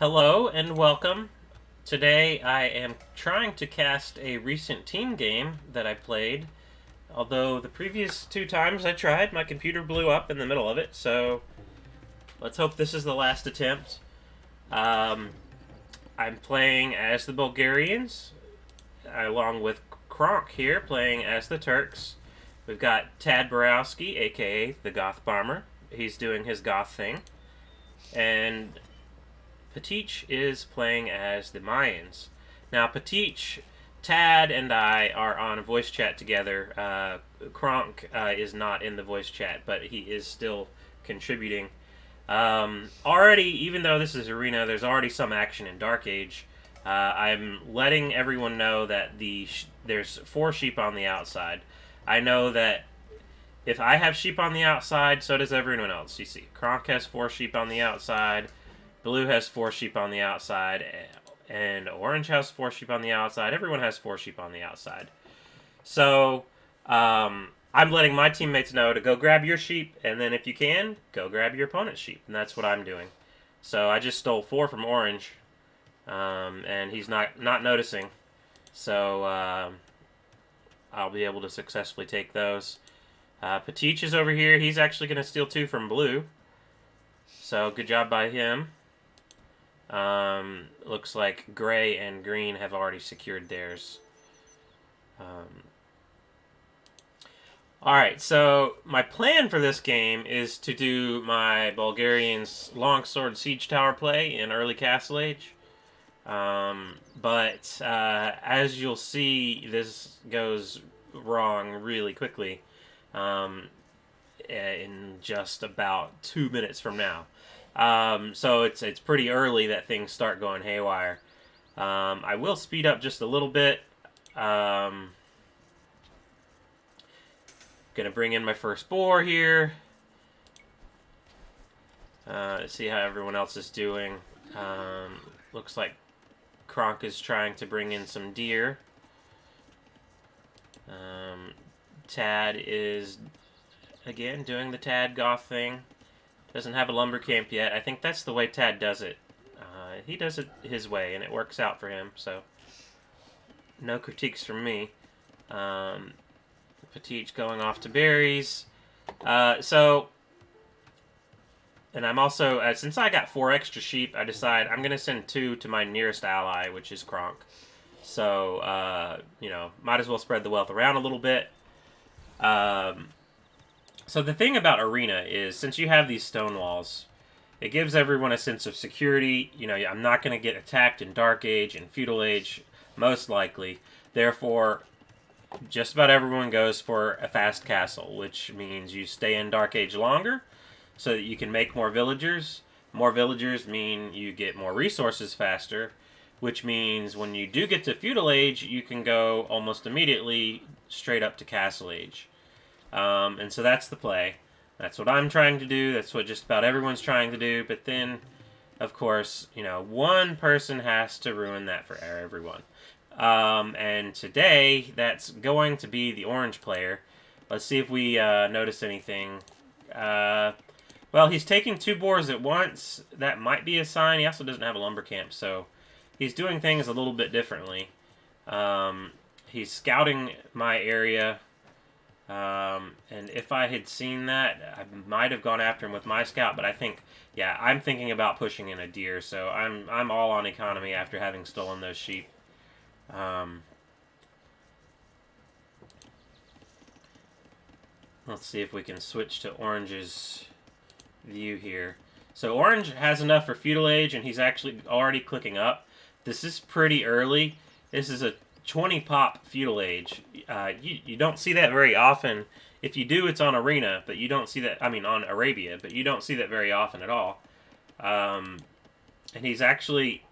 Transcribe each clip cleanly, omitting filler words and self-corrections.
Hello and welcome. Today I am trying to cast a recent team game that I played. Although the previous two times I tried, my computer blew up in the middle of it, so let's hope this is the last attempt. Um, I'm playing as the Bulgarians, along with Kronk here, playing as the Turks. We've got Tad Borowski, aka the Goth Bomber. He's doing his Goth thing. And Pattich is playing as the Mayans. Now, Pattich, Tad, and I are on a voice chat together. Kronk is not in the voice chat, but he is still contributing. Already, even though this is Arena, there's already some action in Dark Age. I'm letting everyone know that there's 4 sheep on the outside. I know that if I have sheep on the outside, so does everyone else. You see, Kronk has 4 sheep on the outside. Blue has 4 sheep on the outside, and orange has 4 sheep on the outside. Everyone has 4 sheep on the outside. So I'm letting my teammates know to go grab your sheep, and then if you can, go grab your opponent's sheep, and that's what I'm doing. So I just stole 4 from orange, and he's not noticing. So I'll be able to successfully take those. Pattich is over here. He's actually going to steal 2 from blue. So good job by him. Looks like gray and green have already secured theirs. Alright, so my plan for this game is to do my Bulgarian's Longsword Siege Tower play in early Castle Age. But as you'll see, this goes wrong really quickly in just about 2 minutes from now. So it's pretty early that things start going haywire. I will speed up just a little bit. Gonna bring in my first boar here. See how everyone else is doing. Looks like Kronk is trying to bring in some deer. Tad is, again, doing the Tad Goth thing. Doesn't have a lumber camp yet. I think that's the way Tad does it. He does it his way, and it works out for him, so no critiques from me. Pattich going off to berries. And I'm also, since I got 4 extra sheep, I decide I'm going to send 2 to my nearest ally, which is Kronk. So, might as well spread the wealth around a little bit. So the thing about Arena is, since you have these stone walls, it gives everyone a sense of security. I'm not going to get attacked in Dark Age and Feudal Age, most likely. Therefore, just about everyone goes for a fast castle, which means you stay in Dark Age longer so that you can make more villagers. More villagers mean you get more resources faster, which means when you do get to Feudal Age, you can go almost immediately straight up to Castle Age. And so that's the play. That's what I'm trying to do. That's what just about everyone's trying to do. But then, of course, one person has to ruin that for everyone. And today, that's going to be the orange player. Let's see if we notice anything. Well, he's taking 2 boars at once. That might be a sign. He also doesn't have a lumber camp, so he's doing things a little bit differently. He's scouting my area. And if I had seen that, I might have gone after him with my scout, but I think, I'm thinking about pushing in a deer, so I'm all on economy after having stolen those sheep. Let's see if we can switch to Orange's view here. So Orange has enough for Feudal Age, and he's actually already clicking up. This is pretty early. This is a 20 pop Feudal Age. You don't see that very often. If you do, it's on Arena, but you don't see that. I mean, on Arabia, but you don't see that very often at all. And he's actually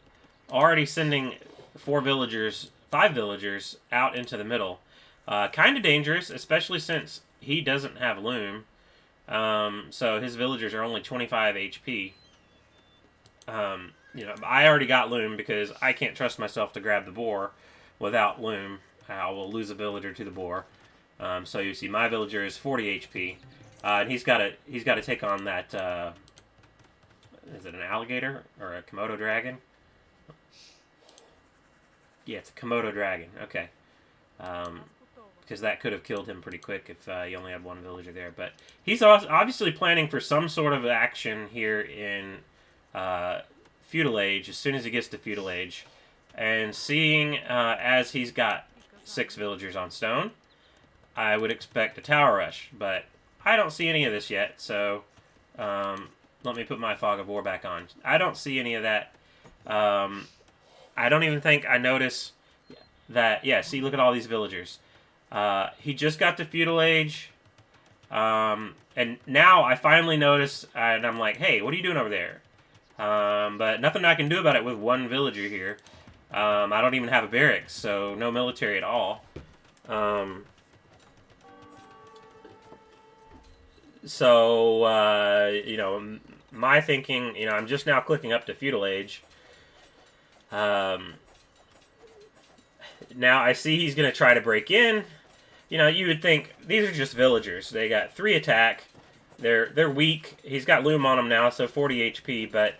already sending 5 villagers out into the middle. Kind of dangerous, especially since he doesn't have loom. So his villagers are only 25 HP. I already got loom because I can't trust myself to grab the boar without loom. I will lose a villager to the boar. So you see, my villager is 40 HP, and he's got to take on that Is it an alligator or a Komodo dragon? Yeah, it's a Komodo dragon. Okay. Because that could have killed him pretty quick if you only had one villager there. But he's obviously planning for some sort of action here in Feudal Age as soon as he gets to Feudal Age. And seeing as he's got 6 villagers on stone, I would expect a tower rush. But I don't see any of this yet, so let me put my Fog of War back on. I don't see any of that. I don't even think I notice that. Yeah, see, look at all these villagers. He just got to Feudal Age. And now I finally notice, and I'm like, hey, what are you doing over there? But nothing I can do about it with one villager here. I don't even have a barracks, so no military at all. You know, my thinking, you know, I'm just now clicking up to Feudal Age. Now I see he's going to try to break in. You know, you would think these are just villagers. They got 3 attack. They're weak. He's got Loom on them now, so 40 HP. But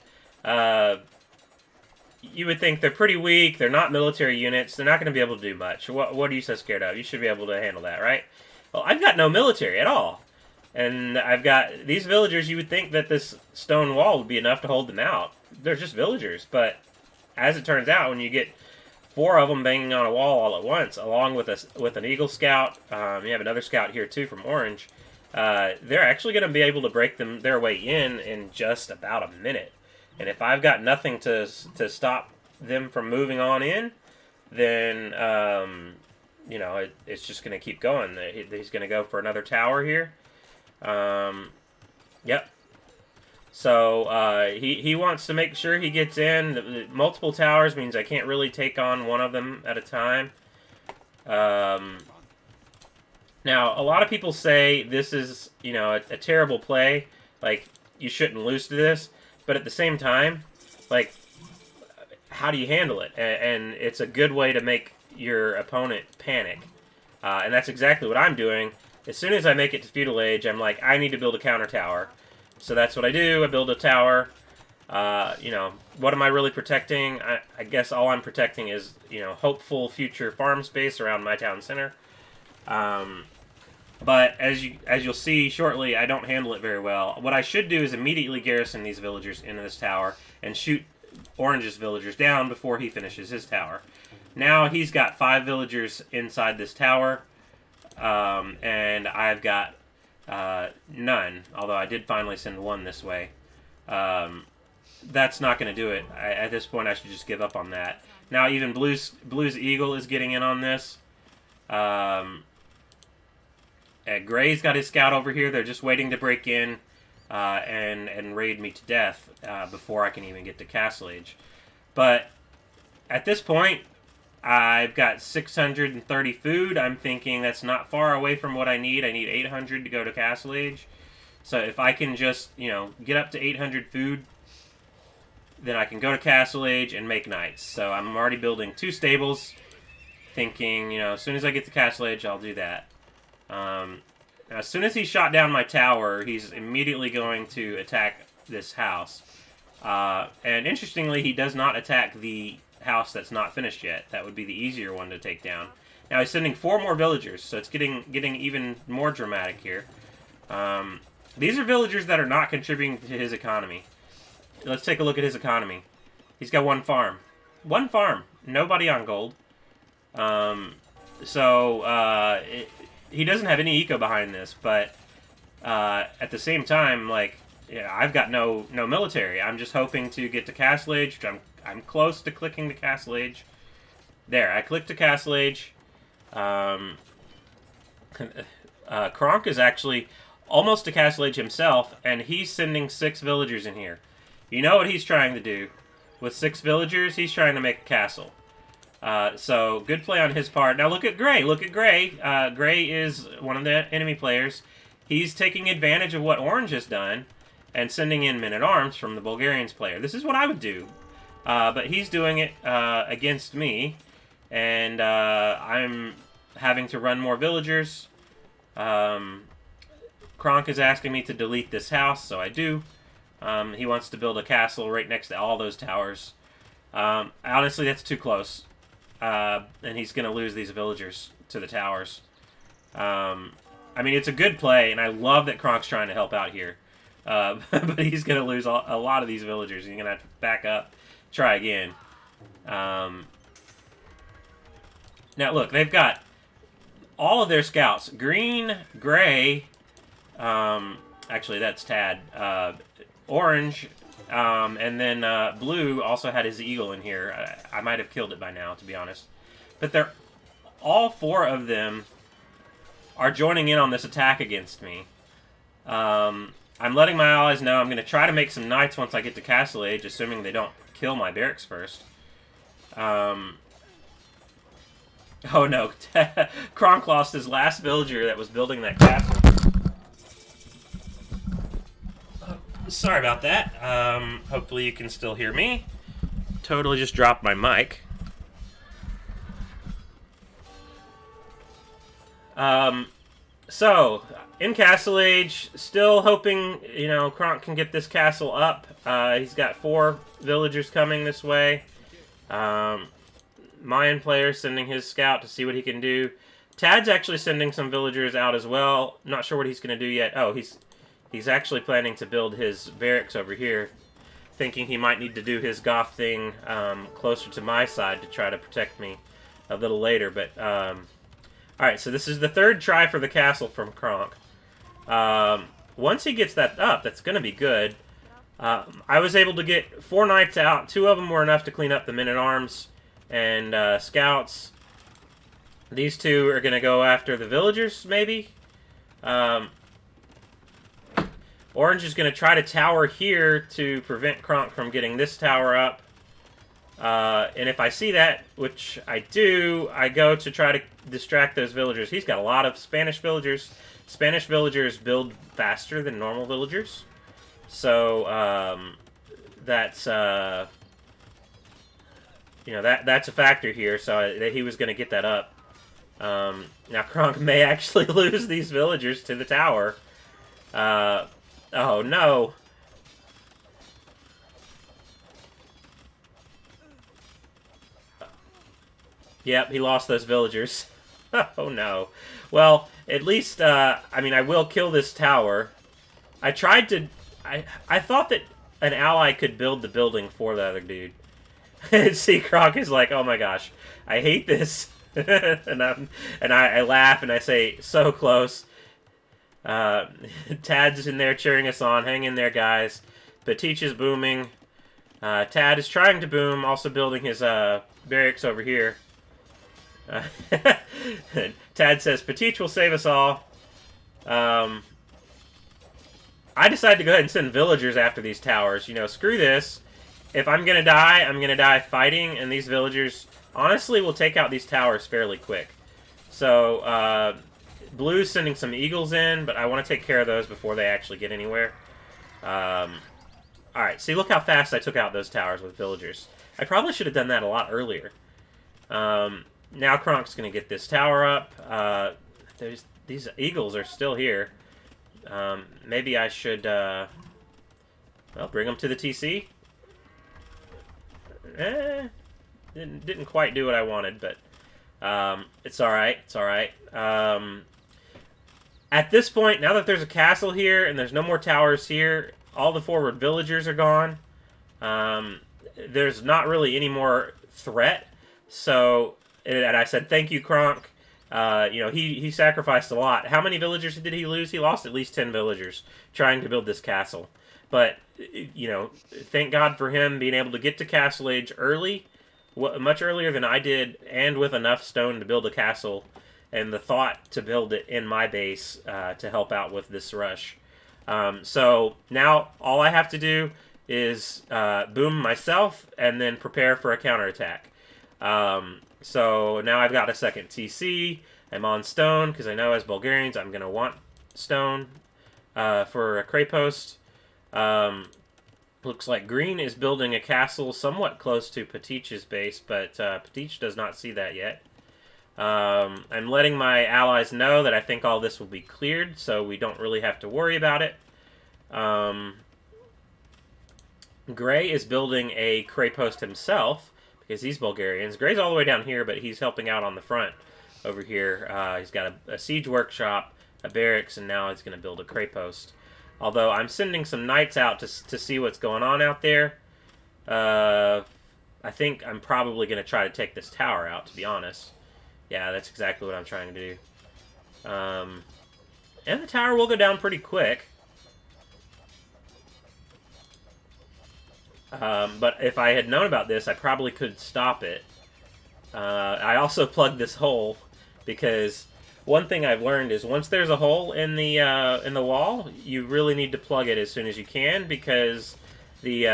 you would think they're pretty weak. They're not military units. They're not going to be able to do much. What are you so scared of? You should be able to handle that, right? Well, I've got no military at all. And I've got these villagers. You would think that this stone wall would be enough to hold them out. They're just villagers. But as it turns out, when you get 4 of them banging on a wall all at once, along with an Eagle Scout. You have another Scout here, too, from Orange. They're actually going to be able to break their way in just about a minute. And if I've got nothing to stop them from moving on in, then, you know, it's just going to keep going. He's going to go for another tower here. Yep. So he wants to make sure he gets in. Multiple towers means I can't really take on one of them at a time. Now, a lot of people say this is, you know, a terrible play. Like, you shouldn't lose to this. But at the same time, like, how do you handle it? And it's a good way to make your opponent panic. And that's exactly what I'm doing. As soon as I make it to Feudal Age, I'm like, I need to build a counter tower. So that's what I do. I build a tower. You know, what am I really protecting? I guess all I'm protecting is, you know, hopeful future farm space around my town center. But as you'll see shortly, I don't handle it very well. What I should do is immediately garrison these villagers into this tower and shoot Orange's villagers down before he finishes his tower. Now he's got 5 villagers inside this tower, and I've got none, although I did finally send 1 this way. That's not going to do it. At this point, I should just give up on that. Now, even Blue's Eagle is getting in on this. Gray's got his scout over here. They're just waiting to break in and raid me to death before I can even get to Castle Age. But at this point, I've got 630 food. I'm thinking that's not far away from what I need. I need 800 to go to Castle Age. So if I can just, you know, get up to 800 food, then I can go to Castle Age and make knights. So I'm already building 2 stables, thinking, you know, as soon as I get to Castle Age, I'll do that. As soon as he shot down my tower, he's immediately going to attack this house. And interestingly, he does not attack the house that's not finished yet. That would be the easier one to take down. Now he's sending 4 more villagers, so it's getting even more dramatic here. These are villagers that are not contributing to his economy. Let's take a look at his economy. He's got 1 farm. 1 farm. Nobody on gold. He doesn't have any eco behind this, but at the same time, like, yeah, I've got no military. I'm just hoping to get to Castle Age, which I'm close to clicking to Castle Age. There, I clicked to Castle Age. Kronk is actually almost to Castle Age himself, and he's sending 6 villagers in here. You know what he's trying to do? With 6 villagers, he's trying to make a castle. So, good play on his part. Now look at Gray. Look at Gray. Gray is one of the enemy players. He's taking advantage of what Orange has done and sending in men-at-arms from the Bulgarians player. This is what I would do. But he's doing it against me. And I'm having to run more villagers. Kronk is asking me to delete this house, so I do. He wants to build a castle right next to all those towers. Honestly, that's too close. And he's going to lose these villagers to the towers. I mean, it's a good play, and I love that Kronk's trying to help out here. But he's going to lose a lot of these villagers. He's going to have to back up, try again. Now, look, they've got all of their scouts. Green, gray, actually, that's Tad. Orange, and then blue also had his eagle in here. I might have killed it by now, to be honest. But they're all four of them are joining in on this attack against me. I'm letting my allies know I'm going to try to make some knights once I get to Castle Age, assuming they don't kill my barracks first. Oh no, Kronk lost his last villager that was building that castle. Sorry about that. Hopefully you can still hear me. Totally just dropped my mic. So, in Castle Age, still hoping, you know, Kronk can get this castle up. He's got 4 villagers coming this way. Mayan player sending his scout to see what he can do. Tad's actually sending some villagers out as well. Not sure what he's going to do yet. Oh, he's actually planning to build his barracks over here, thinking he might need to do his Goth thing closer to my side to try to protect me a little later. But, alright, so this is the 3rd try for the castle from Kronk. Once he gets that up, that's going to be good. I was able to get 4 knights out. 2 of them were enough to clean up the men-at-arms and scouts. These 2 are going to go after the villagers, maybe. Orange is going to try to tower here to prevent Kronk from getting this tower up. And if I see that, which I do, I go to try to distract those villagers. He's got a lot of Spanish villagers. Spanish villagers build faster than normal villagers. So, that's, you know, that's a factor here, so that he was going to get that up. Now, Kronk may actually lose these villagers to the tower. Oh, no. Yep, he lost those villagers. Oh, no. Well, at least, I mean, I will kill this tower. I tried to... I thought that an ally could build the building for the other dude. See, Kronk is like, oh my gosh, I hate this. and I laugh and I say, so close. Tad's in there cheering us on. Hang in there, guys. Pattich is booming. Tad is trying to boom, also building his barracks over here. Tad says, Pattich will save us all. I decided to go ahead and send villagers after these towers. You know, screw this. If I'm going to die, I'm going to die fighting, and these villagers, honestly, will take out these towers fairly quick. So, Blue's sending some eagles in, but I want to take care of those before they actually get anywhere. Alright, see, look how fast I took out those towers with villagers. I probably should have done that a lot earlier. Now Kronk's going to get this tower up. These eagles are still here. Maybe I should, well, bring them to the TC. Didn't quite do what I wanted, but it's alright. It's alright. At this point, now that there's a castle here and there's no more towers here, all the forward villagers are gone. There's not really any more threat. So, and I said, thank you, Kronk. You know, he sacrificed a lot. How many villagers did he lose? He lost at least 10 villagers trying to build this castle. But, you know, thank God for him being able to get to Castle Age early, much earlier than I did, and with enough stone to build a castle, and the thought to build it in my base to help out with this rush. So now all I have to do is boom myself and then prepare for a counterattack. So now I've got a second TC. I'm on stone because I know as Bulgarians I'm going to want stone for a Kraypost. Looks like green is building a castle somewhat close to Pattich's base, but Pattich does not see that yet. I'm letting my allies know that I think all this will be cleared, so we don't really have to worry about it. Gray is building a Cray post himself because he's Bulgarians. Gray's all the way down here, but he's helping out on the front over here. He's got a siege workshop, a barracks, and now he's going to build a Cray post. Although I'm sending some knights out to see what's going on out there. I think I'm probably going to try to take this tower out, to be honest. Yeah, that's exactly what I'm trying to do. And the tower will go down pretty quick. But if I had known about this, I probably could stop it. I also plugged this hole because one thing I've learned is once there's a hole in the wall, you really need to plug it as soon as you can because the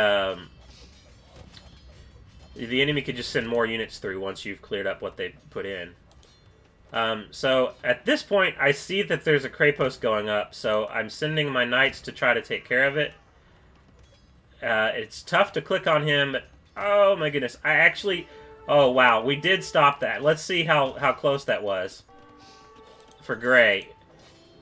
enemy could just send more units through once you've cleared up what they put in. So at this point, I see that there's a Cray post going up, so I'm sending my knights to try to take care of it. It's tough to click on him, but oh my goodness, I actually... Oh wow, we did stop that. Let's see how close that was for Gray.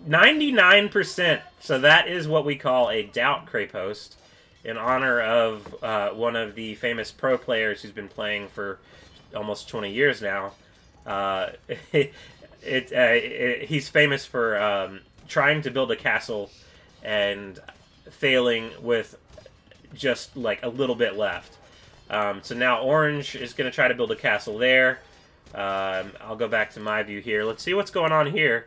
99%, so that is what we call a doubt Cray post in honor of one of the famous pro players who's been playing for almost 20 years now. He's famous for trying to build a castle and failing with just like a little bit left. So now Orange is going to try to build a castle there. I'll go back to my view here. Let's see what's going on here.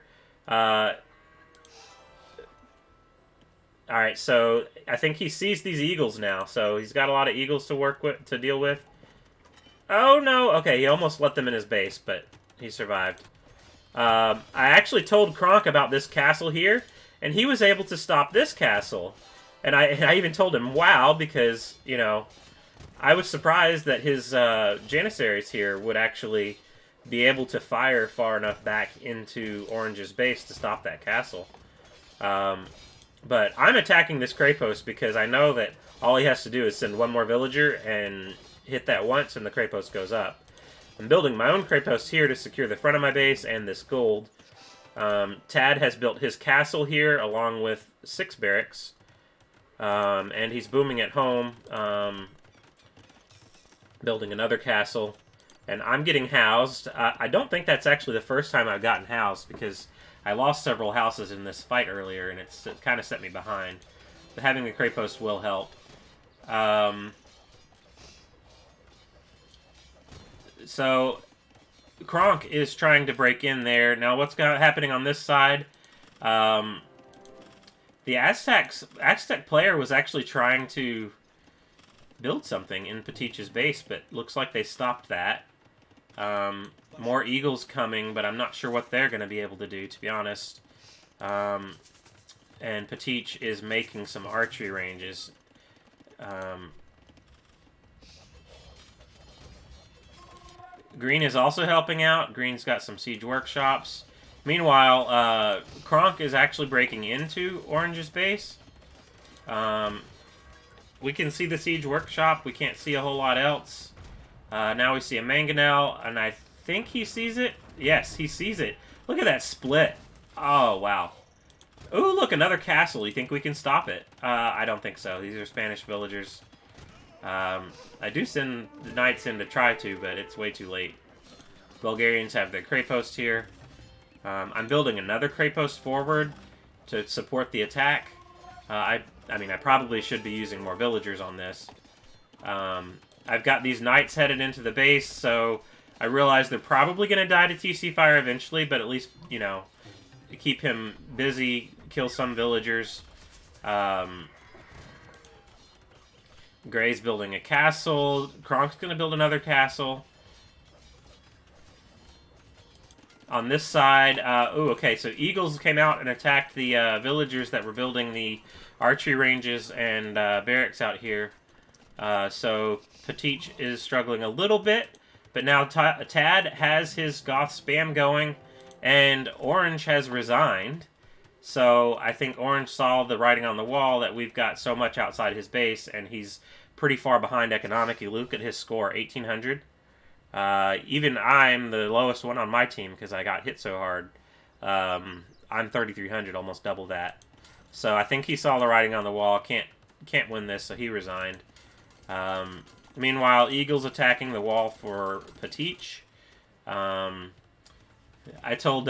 Alright, so I think he sees these eagles now. So he's got a lot of eagles to work with, to deal with. Oh no! Okay, he almost let them in his base, but he survived. I actually told Kronk about this castle here, and he was able to stop this castle. And I even told him, wow, because, you know, I was surprised that his Janissaries here would actually be able to fire far enough back into Orange's base to stop that castle. But I'm attacking this Cray post because I know that all he has to do is send one more villager and hit that once and the Cray post goes up. I'm building my own Cray post here to secure the front of my base and this gold. Tad has built his castle here along with 6 barracks. And he's booming at home, building another castle. And I'm getting housed. I don't think that's actually the first time I've gotten housed because I lost several houses in this fight earlier, and it kind of set me behind. But having the Cray post will help. So, Kronk is trying to break in there. Now, what's happening on this side? The Aztec player was actually trying to build something in Pattich's base, but looks like they stopped that. More eagles coming, but I'm not sure what they're going to be able to do, to be honest. And Pattich is making some archery ranges. Green is also helping out. Green's got some siege workshops. Meanwhile, Kronk is actually breaking into Orange's base. We can see the siege workshop. We can't see a whole lot else. Now we see a mangonel, and I think he sees it. Yes, he sees it. Look at that split. Oh, wow. Ooh, look, another castle. You think we can stop it? I don't think so. These are Spanish villagers. I do send the knights in to try to, but it's way too late. Bulgarians have their Cray post here. I'm building another Cray post forward to support the attack. I mean, I probably should be using more villagers on this. I've got these knights headed into the base, so I realize they're probably going to die to TC fire eventually, but at least, you know, keep him busy, kill some villagers. Gray's building a castle. Kronk's going to build another castle. On this side, okay, so eagles came out and attacked the villagers that were building the archery ranges and barracks out here. So Pattich is struggling a little bit, but now Tad has his Goth spam going, and Orange has resigned. So I think Orange saw the writing on the wall that we've got so much outside his base, and he's pretty far behind economically. Look at his score, 1,800. Even I'm the lowest one on my team because I got hit so hard. I'm 3,300, almost double that. So I think he saw the writing on the wall. Can't win this, so he resigned. Meanwhile, Eagle's attacking the wall for Pattich. I told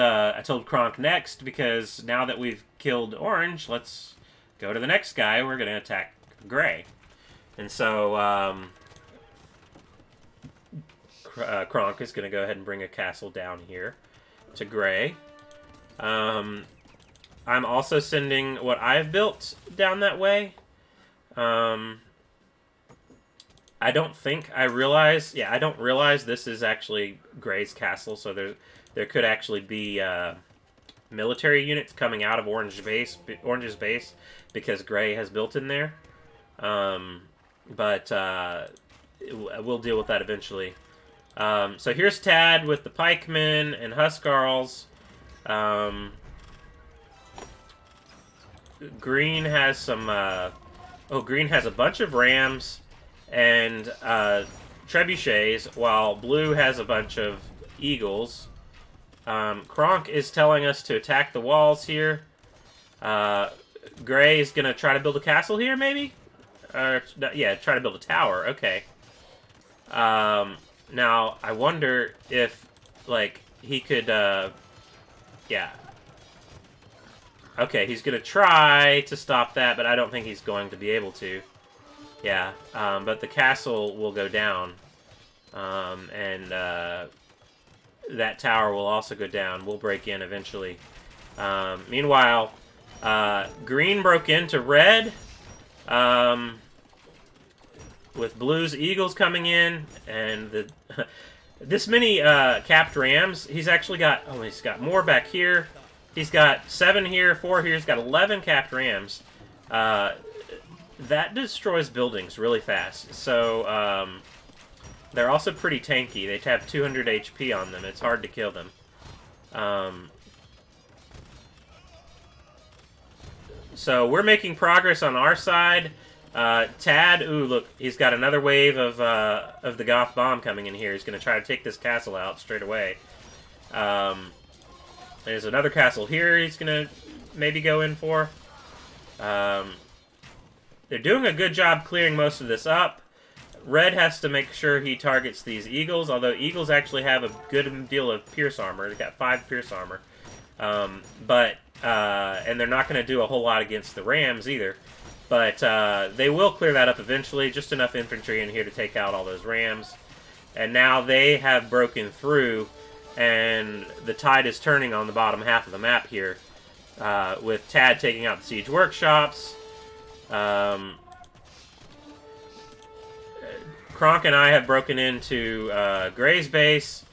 Kronk next because now that we've killed Orange, let's go to the next guy. We're going to attack Gray. And so Kronk is going to go ahead and bring a castle down here to Gray. I'm also sending what I've built down that way. I don't realize this is actually Gray's castle, so there could actually be military units coming out of Orange's base because Gray has built in there. But we'll deal with that eventually. So here's Tad with the pikemen and huskarls. Green has some. Green has a bunch of rams and trebuchets, while Blue has a bunch of eagles. Kronk is telling us to attack the walls here. Gray is gonna try to build a castle here, maybe. Yeah, try to build a tower. Okay. Now, I wonder if, like, he could, yeah. Okay, he's going to try to stop that, but I don't think he's going to be able to. Yeah, but the castle will go down. And that tower will also go down. We'll break in eventually. Meanwhile, Green broke into Red. With Blue's Eagles coming in, and this many capped rams. He's actually got, he's got more back here. He's got 7 here, 4 here. He's got 11 capped rams. That destroys buildings really fast. So they're also pretty tanky. They have 200 HP on them. It's hard to kill them. So we're making progress on our side. Tad, ooh, look, he's got another wave of the Goth bomb coming in here. He's going to try to take this castle out straight away. There's another castle here he's going to maybe go in for. They're doing a good job clearing most of this up. Red has to make sure he targets these eagles, although eagles actually have a good deal of pierce armor. They've got 5 pierce armor. And they're not going to do a whole lot against the rams either. But they will clear that up eventually. Just enough infantry in here to take out all those rams. And now they have broken through, and the tide is turning on the bottom half of the map here. With Tad taking out the siege workshops. Kronk and I have broken into Gray's base.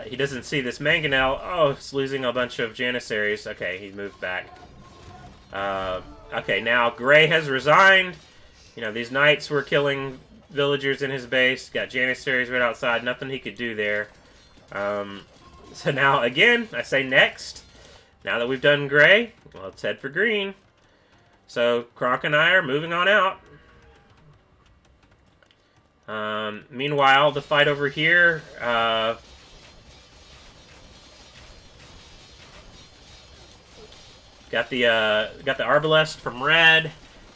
He doesn't see this mangonel. Oh, it's losing a bunch of janissaries. Okay, he moved back. Okay, now Gray has resigned. You know, these knights were killing villagers in his base. Got janissaries right outside. Nothing he could do there. So now, again, I say next. Now that we've done Gray, well, let's head for Green. So Kronk and I are moving on out. Meanwhile, the fight over here... Got the Arbalest from Red,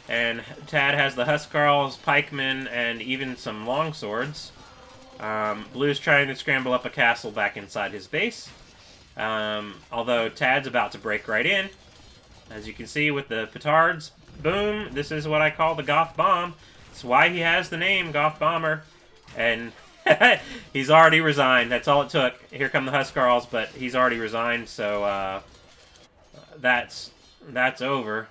and Tad has the Huskarls, Pikemen, and even some longswords. Blue's trying to scramble up a castle back inside his base. Although Tad's about to break right in. As you can see with the petards, boom, this is what I call the Goth Bomb. That's why he has the name Goth Bomber. And he's already resigned. That's all it took. Here come the Huskarls, but he's already resigned, so... That's over.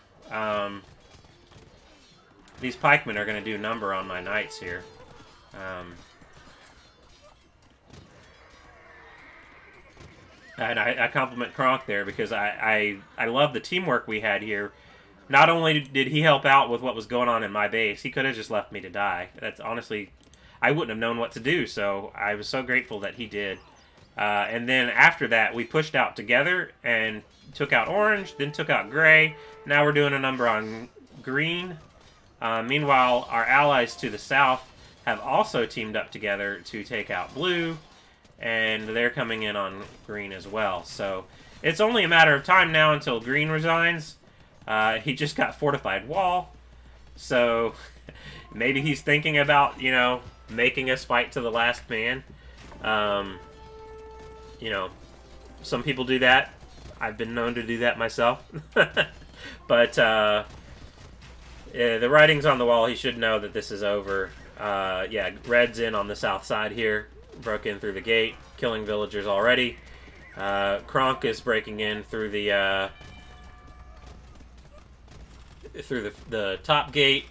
These pikemen are going to do number on my knights here. And I compliment Kronk there because I love the teamwork we had here. Not only did he help out with what was going on in my base, he could have just left me to die. That's honestly, I wouldn't have known what to do, so I was so grateful that he did. And then after that, we pushed out together and took out Orange, then took out Gray. Now we're doing a number on Green. Meanwhile, our allies to the south have also teamed up together to take out Blue, and they're coming in on Green as well. So it's only a matter of time now until Green resigns. He just got fortified wall, so Maybe he's thinking about, making us fight to the last man. Um, you know, some people do that. I've been known to do that myself. But the writing's on the wall. He should know that this is over. Yeah, Red's in on the south side here. Broke in through the gate, killing villagers already. Kronk is breaking in through the top gate.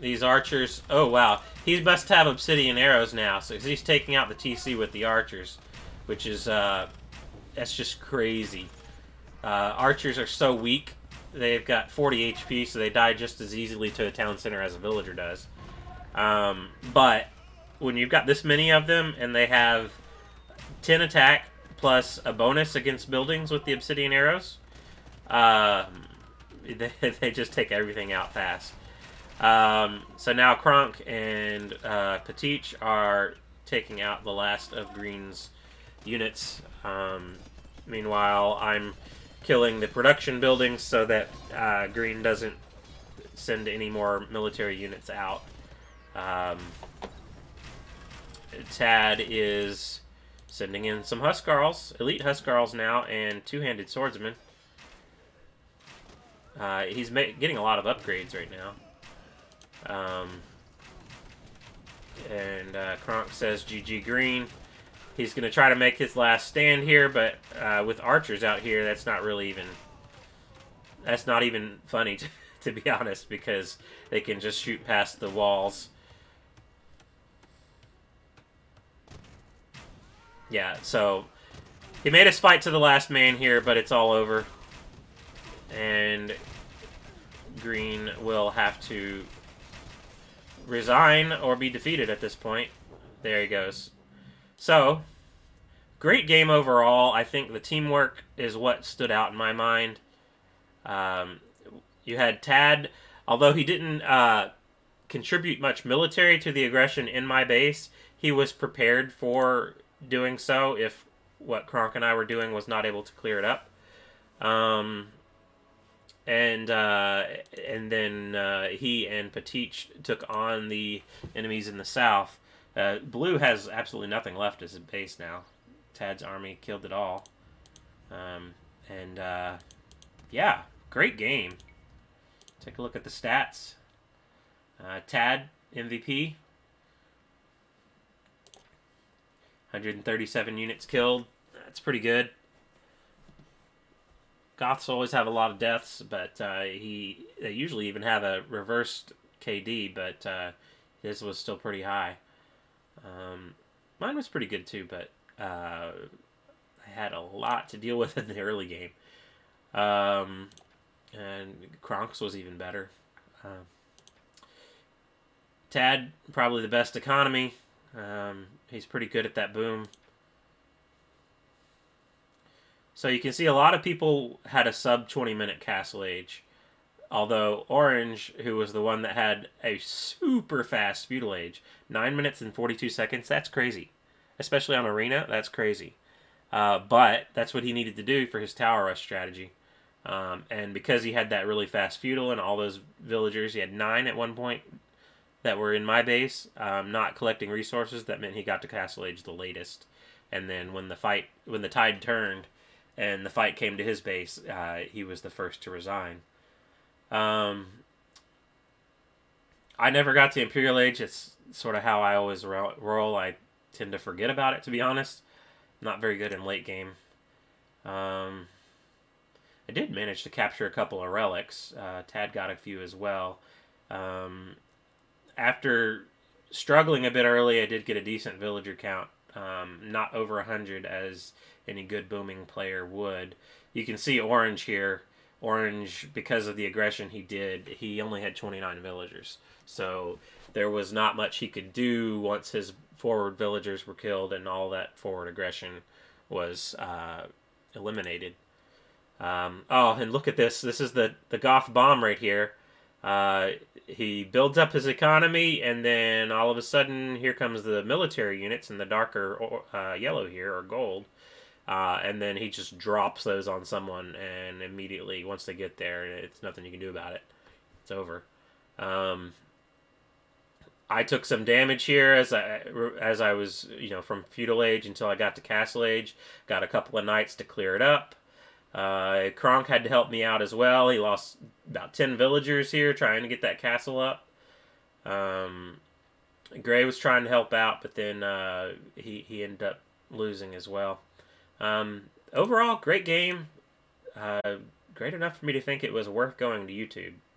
These archers. Oh wow, he must have obsidian arrows now, so he's taking out the TC with the archers, which is that's just crazy. Archers are so weak. They've got 40 HP, so they die just as easily to a town center as a villager does. But when you've got this many of them, and they have 10 attack plus a bonus against buildings with the obsidian arrows, they just take everything out fast. So now Kronk and Pattich are taking out the last of Green's units. Meanwhile, I'm killing the production buildings so that Green doesn't send any more military units out. Tad is sending in some Huskarls, elite Huskarls now, and two-handed swordsmen. He's getting a lot of upgrades right now. And Kronk says GG Green. He's going to try to make his last stand here, but with archers out here, that's not even funny, to be honest, because they can just shoot past the walls. Yeah, so he made us fight to the last man here, but it's all over. And Green will have to resign or be defeated at this point. There he goes. So, great game overall. I think the teamwork is what stood out in my mind. You had Tad, although he didn't contribute much military to the aggression in my base, he was prepared for doing so if what Kronk and I were doing was not able to clear it up. And then he and Pattich took on the enemies in the south. Blue has absolutely nothing left as a base now. Tad's army killed it all. Yeah, great game. Take a look at the stats. Tad, MVP. 137 units killed. That's pretty good. Goths always have a lot of deaths, but they usually even have a reversed KD, but his was still pretty high. Mine was pretty good too, but I had a lot to deal with in the early game. And Kronk's was even better. Tad, probably the best economy. He's pretty good at that boom. So you can see a lot of people had a sub 20-minute castle age. Although Orange, who was the one that had a super fast feudal age, 9 minutes and 42 seconds, that's crazy. Especially on Arena, that's crazy. But that's what he needed to do for his tower rush strategy. And because he had that really fast feudal and all those villagers, he had 9 at one point that were in my base, not collecting resources. That meant he got to castle age the latest. And then when the tide turned and the fight came to his base, he was the first to resign. I never got to Imperial Age. It's sort of how I always roll. I tend to forget about it, to be honest. Not very good in late game. I did manage to capture a couple of relics. Tad got a few as well. After struggling a bit early, I did get a decent villager count. Not over 100 as any good booming player would. You can see Orange here. Orange, because of the aggression he only had 29 villagers. So there was not much he could do once his forward villagers were killed and all that forward aggression was eliminated. And look at this. This is the Goth bomb right here. He builds up his economy, and then all of a sudden, here comes the military units in the darker yellow here, or gold. And then he just drops those on someone, and immediately, once they get there, it's nothing you can do about it. It's over. I took some damage here as I was, from feudal age until I got to castle age. Got a couple of knights to clear it up. Kronk had to help me out as well. He lost about 10 villagers here trying to get that castle up. Um, Gray was trying to help out, but then he ended up losing as well. Overall, great game. Great enough for me to think it was worth going to YouTube.